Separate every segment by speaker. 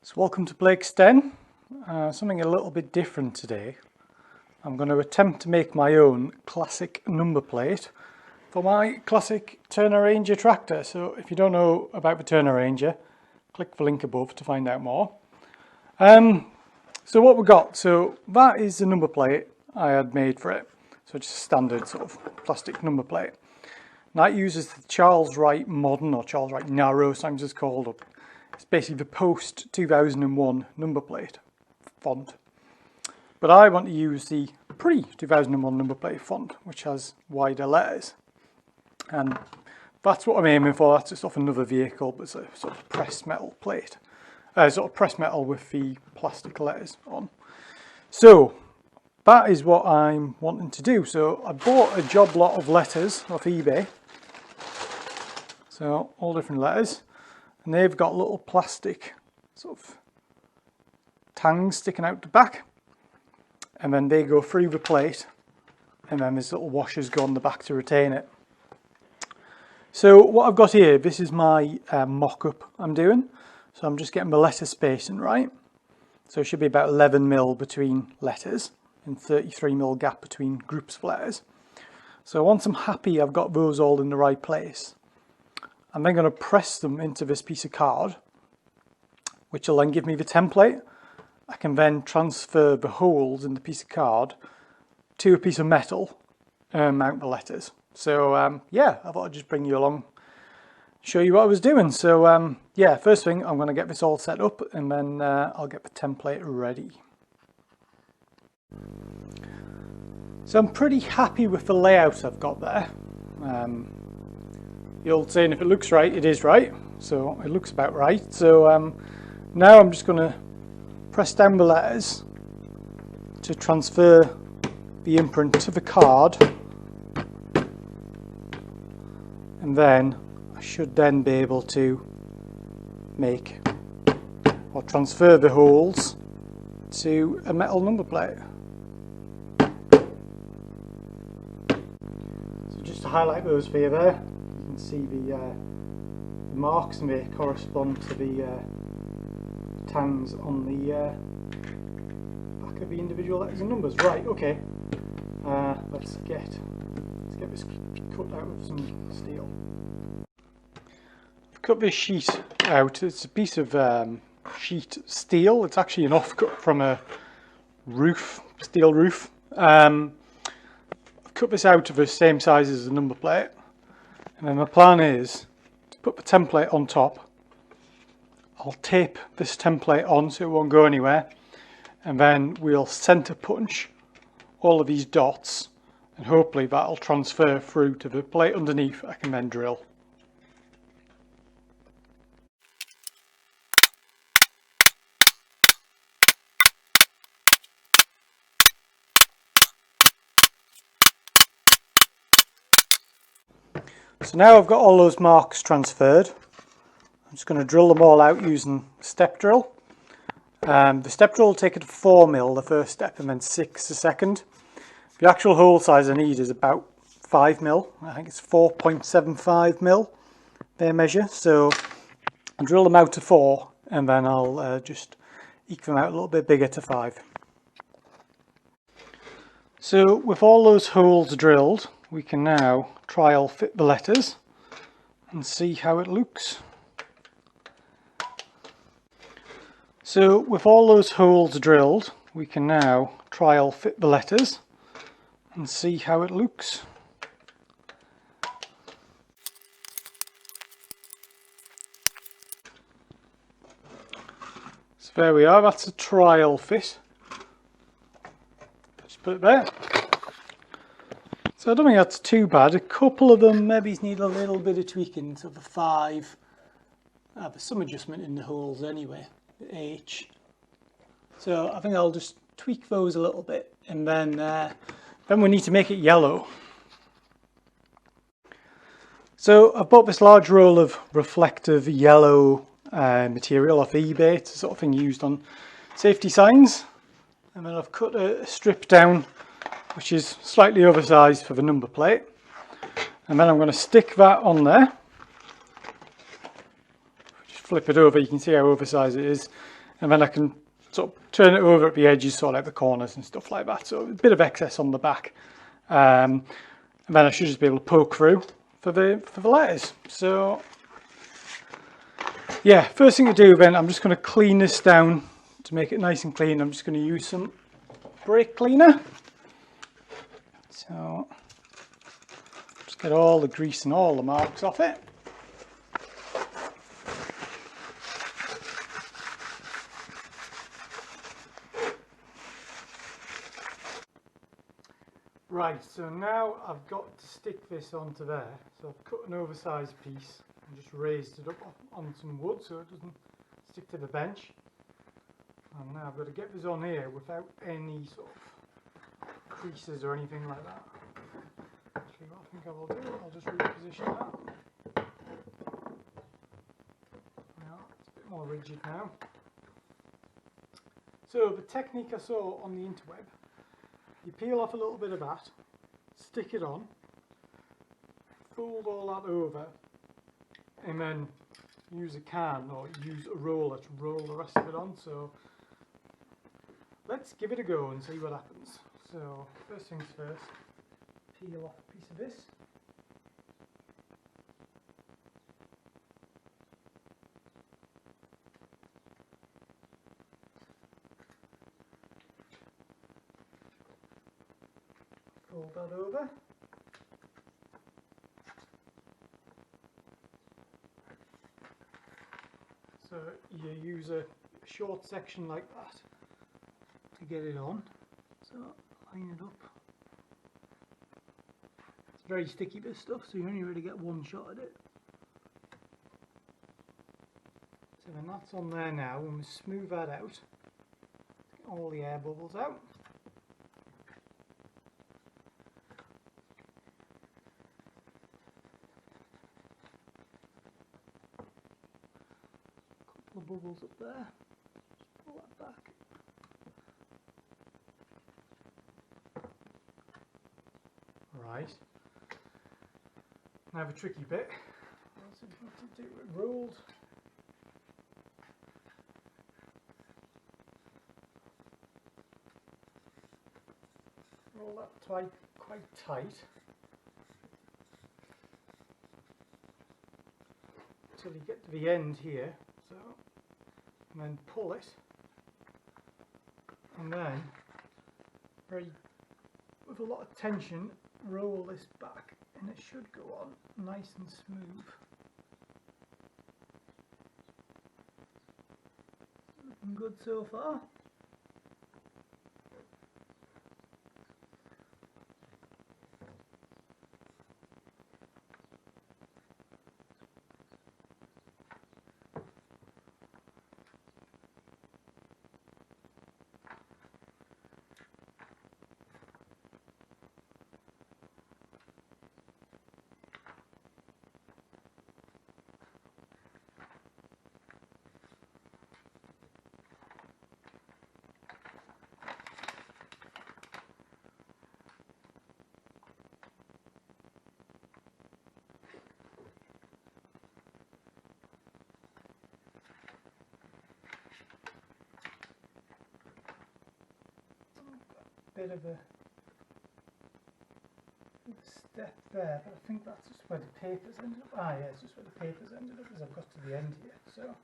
Speaker 1: So welcome to Blake's Den. Something a little bit different today. I'm going to attempt to make my own classic number plate for my classic Turner Ranger tractor. So if you don't know about the Turner Ranger, click the link above to find out more. So what we got, so that is the number plate I had made for it. So just a standard sort of plastic number plate. And that uses the Charles Wright modern, or Charles Wright narrow, sometimes it's called. It's basically the post 2001 number plate font. But I want to use the pre 2001 number plate font, which has wider letters. And that's what I'm aiming for. That's just off another vehicle, but it's a sort of pressed metal plate. Sort of pressed metal with the plastic letters on. So that is what I'm wanting to do. So I bought a job lot of letters off eBay. So all different letters. And they've got little plastic sort of tangs sticking out the back. And then they go through the plate. And then there's little washers go on the back to retain it. So what I've got here, this is my mock-up I'm doing. So I'm just getting the letter spacing right. So it should be about 11mm between letters and 33mm gap between groups of letters. So once I'm happy I've got those all in the right place, I'm then going to press them into this piece of card, which will then give me the template. I can then transfer the holes in the piece of card to a piece of metal and mount the letters. So yeah, I thought I'd just bring you along, show you what I was doing. So yeah, first thing, I'm going to get this all set up and then I'll get the template ready. So I'm pretty happy with the layout I've got there. The old saying, if it looks right, it is right. So it looks about right. So now I'm just going to press down the letters to transfer the imprint to the card. And then I should then be able to make or transfer the holes to a metal number plate. So just to highlight those for you there, you can see the marks and they correspond to the tangs on the back of the individual letters and numbers. Right, okay. Let's get this cut out with some steel. I've cut this sheet out. It's a piece of sheet steel. It's actually an offcut from a roof, steel roof. I've cut this out to the same size as the number plate, and then the plan is to put the template on top. I'll tape this template on so it won't go anywhere, and then we'll center punch all of these dots, and hopefully that'll transfer through to the plate underneath. I can then drill. So now I've got all those marks transferred. I'm just going to drill them all out using a step drill. The step drill will take it to 4mm the first step and then 6 the second. The actual hole size I need is about 5mm. I think it's 4.75mm they measure. So I'll drill them out to 4 and then I'll just eke them out a little bit bigger to 5. So with all those holes drilled, we can now trial fit the letters and see how it looks. So with all those holes drilled, we can now trial fit the letters and see how it looks. So there we are, that's a trial fit. Just put it there. So I don't think that's too bad. A couple of them maybe need a little bit of tweaking. So the 5, there's some adjustment in the holes anyway. The H. So I think I'll just tweak those a little bit, and then we need to make it yellow. So I bought this large roll of reflective yellow material off eBay. It's the sort of thing used on safety signs, and then I've cut a strip down which is slightly oversized for the number plate, and then I'm going to stick that on there. Just flip it over, you can see how oversized it is, and then I can sort of turn it over at the edges, so like the corners and stuff like that. So a bit of excess on the back, and then I should just be able to poke through for the letters. So yeah, first thing to do then, I'm just going to clean this down to make it nice and clean. I'm just going to use some brake cleaner. So just get all the grease and all the marks off it. Right, so now I've got to stick this onto there. So I've cut an oversized piece and just raised it up on some wood so it doesn't stick to the bench. And now I've got to get this on here without any sort of creases or anything like that. Actually, what I think I will do, I'll just reposition that. Now, it's a bit more rigid now. So the technique I saw on the interweb, you peel off a little bit of that, stick it on, fold all that over, and then use a can or use a roller to roll the rest of it on. So let's give it a go and see what happens. So first things first, peel off a piece of this. Fold that over. So you use a short section like that to get it on. So line it up. It's very sticky, this stuff, so you only really get one shot at it. So then that's on there now, and we smooth that out. Get all the air bubbles out. Couple of bubbles up there. Just pull that back. Right. Now the tricky bit. What's it got to do? It rolled. Roll that quite tight until you get to the end here. So, and then pull it, and then with a lot of tension, roll this back, and it should go on nice and smooth. Looking good so far. Bit of a step there, but I think that's just where the papers ended up. Ah, yeah, it's just where the papers ended up as I've got to the end here. So,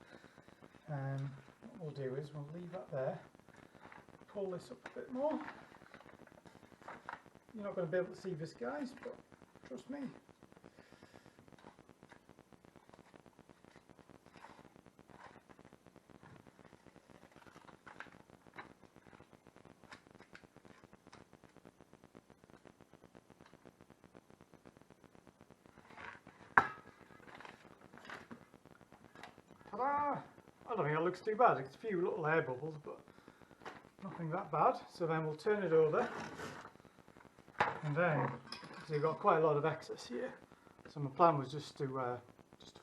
Speaker 1: what we'll do is we'll leave that there, pull this up a bit more. You're not going to be able to see this, guys, but trust me. Ta-da! I don't think it looks too bad. It's a few little air bubbles, but nothing that bad. So then we'll turn it over, and then so you've got quite a lot of excess here. So my plan was just to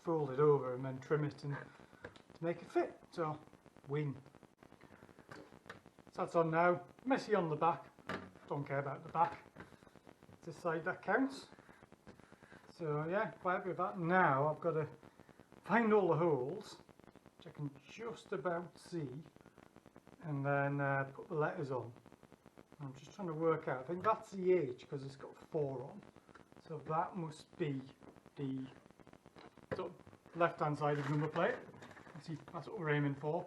Speaker 1: fold it over and then trim it and to make it fit. So win. So that's on now. Messy on the back. Don't care about the back. It's this side that counts. So yeah, quite happy with that. Now I've got to find all the holes, which I can just about see. and then put the letters on. I'm just trying to work out, I think that's the H because it's got 4 on, so that must be the sort of left hand side of the number plate. See, that's what we're aiming for.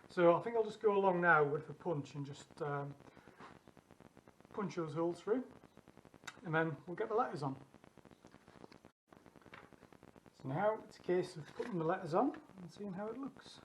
Speaker 1: So I think I'll just go along now with a punch and just punch those holes through, and then we'll get the letters on. So now it's a case of putting the letters on and seeing how it looks.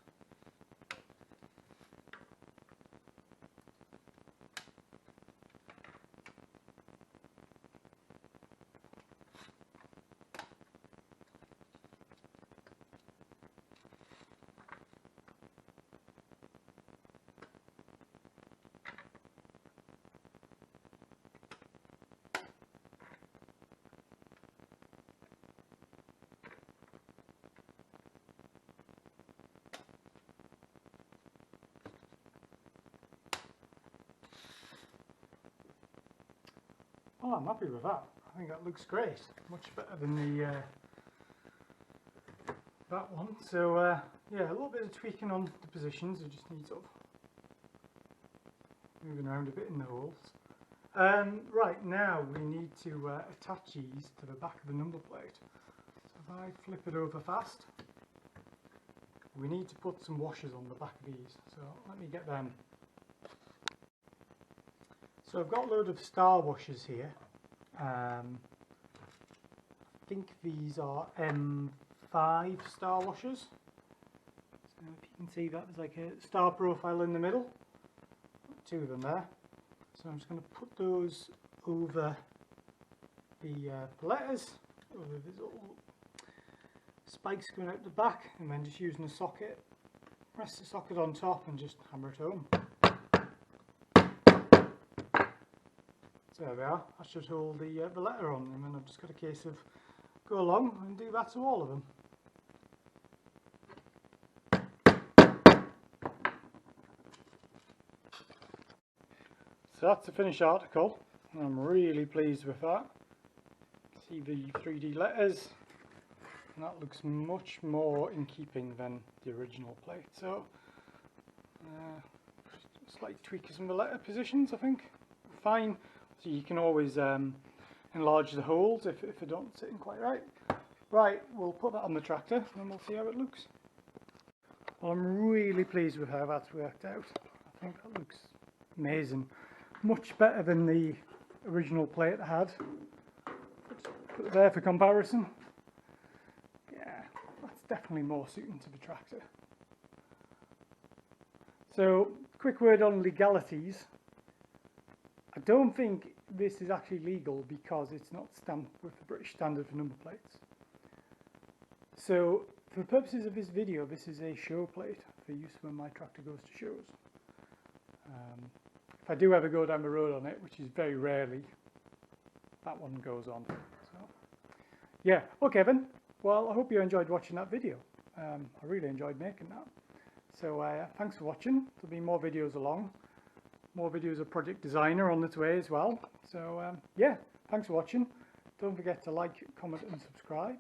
Speaker 1: Well, I'm happy with that. I think that looks great. Much better than the that one. So yeah, a little bit of tweaking on the positions. We just need sort of moving around a bit in the holes. Right, now we need to attach these to the back of the number plate. So if I flip it over fast, we need to put some washers on the back of these. So let me get them. So I've got a load of star washers here. I think these are M5 star washers. So if you can see that, there's like a star profile in the middle. 2 of them there. So I'm just going to put those over the letters, over these little spikes coming out the back, and then just using a socket, rest the socket on top and just hammer it home. So there we are, that should hold the letter on, and then I've just got a case of go along and do that to all of them. So that's the finished article, and I'm really pleased with that. See the 3D letters, and that looks much more in keeping than the original plate. So slightly tweak some of the letter positions, I think. Fine. So you can always enlarge the holes if they don't sit in quite right. Right, we'll put that on the tractor and we'll see how it looks. Well, I'm really pleased with how that's worked out. I think that looks amazing. Much better than the original plate I had. Put it there for comparison. Yeah, that's definitely more suiting to the tractor. So, quick word on legalities. I don't think this is actually legal because it's not stamped with the British standard for number plates. So, for the purposes of this video, this is a show plate for use when my tractor goes to shows. If I do ever go down the road on it, which is very rarely, that one goes on. So, yeah, okay then. Well, I hope you enjoyed watching that video. I really enjoyed making that. So thanks for watching. There'll be more videos along. More videos of Project Designer on its way as well. So yeah, thanks for watching. Don't forget to like, comment and subscribe.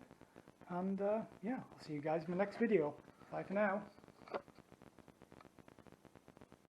Speaker 1: And yeah, I'll see you guys in the next video. Bye for now.